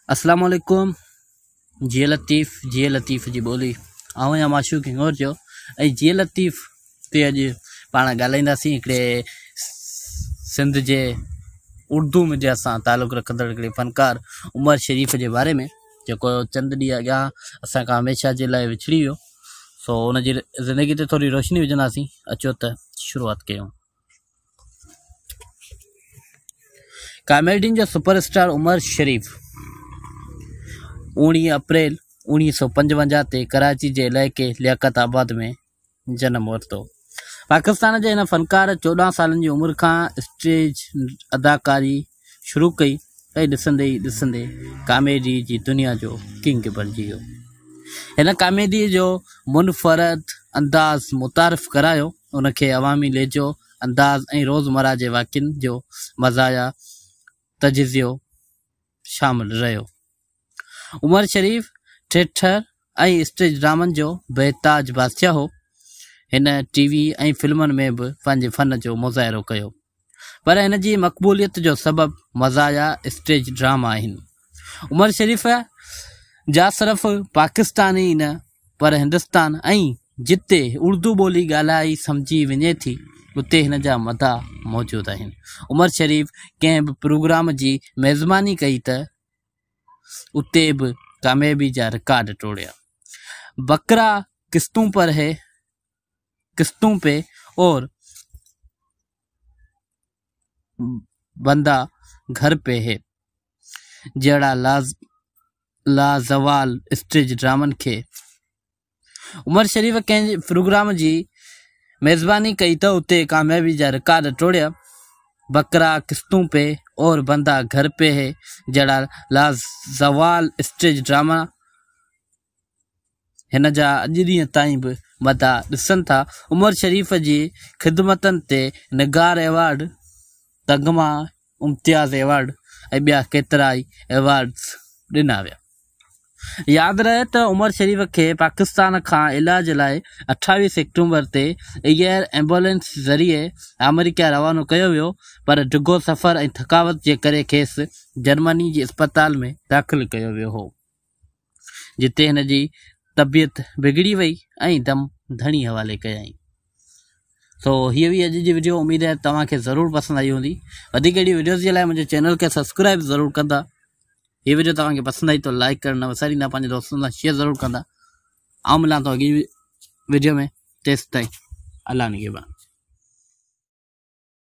अस्सलाम वालेकुम। जिया लतीफ़ जी ॿोली ऐं या माशूक हिंगोर जो ऐं जिया लतीफ़ ते अॼु पाण ॻाल्हाईंदासीं हिकिड़े सिंध जे उर्दू मीडिया सां तालुक़ु रखंदड़ हिकिड़े फ़नकार उमर शरीफ़ जे बारे में, जेको चंद ॾींहं अॻियां असां खां हमेशह जे लाइ विछड़ी वियो। सो उनजी ज़िंदगी ते थोरी रोशनी विझंदासीं। अचो त शुरूआत कयूं। कॉमेडियन जो सुपरस्टार उमर शरीफ़ 19 अप्रैल 1955 ते कराची जे इलाइक़े लियाकताबाद में जनम वरितो। पाकिस्तान जे हिन फ़नकार 14 सालनि जी उमिरि खां स्टेज अदाकारी शुरू कई ऐं ॾिसंदे ई ॾिसंदे कॉमेडी जी दुनिया जो किंग बणिजी वियो। हिन कॉमेडी जो मुनफ़रद अंदाज़ मुतारिफ़ करायो, उनखे अवामी लहजो अंदाज़ ऐं रोज़मर्रा जे वाक़िअनि जो मज़ाया तजिज़ियो शामिल रहियो। उमर शरीफ़ थिएटर ऐं स्टेज ड्रामनि जो बेताज बादशाह हो। हिन टीवी ऐं फिल्मनि में बि पंहिंजे फ़न जो मुज़ाहिरो कयो, पर हिन जी मक़बूलियत जो सबबु मज़ाया स्टेज ड्रामा आहिनि। उमर शरीफ़ जा सिर्फ़ पाकिस्तान ई न पर हिंदुस्तान ऐं जिते उर्दू ॿोली ॻाल्हाई सम्झी वञे थी उते हिन जा मदा मौजूदु आहिनि। उमर शरीफ़ कंहिं बि प्रोग्राम जी मेज़बानी कई त उते भी कामयाबी जा रिकॉर्ड तोड़िया। बकरा किस्तों पे और बंदा घर पे है जड़ा लाजवाल स्टेज ड्रामन खे उमर शरीफ़ कंहिं प्रोग्राम जी मेज़बानी कई त उते कामयाबी जा रिकॉर्ड तोड़िया। बकरा किस्तों पे और बंदा घर पे है जड़ा लाजवाल स्टेज ड्रामा हिन जा अॼु ॾींहं ताईं बि मदा ॾिसनि था। उमर शरीफ़ जी ख़िदमतनि ते निगार एवार्ड, तगमा इम्तियाज़ एवार्ड ऐं ॿिया केतिरा ई एवार्ड्स ॾिना विया। यादि रहे त उमर शरीफ़ खे पाकिस्तान खां इलाज लाइ 28 अक्टूबर ते एयर एम्बुलेंस ज़रिए अमेरिका रवानो कयो वियो, पर डिघो सफ़र ऐं थकावट जे करे खेसि जर्मनी जी अस्पताल में दाख़िल कयो वियो हो, जिते हिन जी तबियत बिगड़ी वई ऐं दम धणी हवाले कयाई। सो हीअ हुई अॼु जी वीडियो। उमेद है तव्हांखे ज़रूरु पसंदि आई हूंदी। वधीक अहिड़ी वीडियोज़ जे लाइ मुंहिंजे चैनल खे सब्सक्राइब ज़रूरु कंदा। ये वीडियो तव्हांखे पसंदि आई तो लाइक करणु न विसारींदा, पंहिंजे दोस्तनि सां शेयर ज़रूरु कंदा। आउं मिलां थो अॻी वीडियो में। तेसि ताईं अल्लाह निगहबान।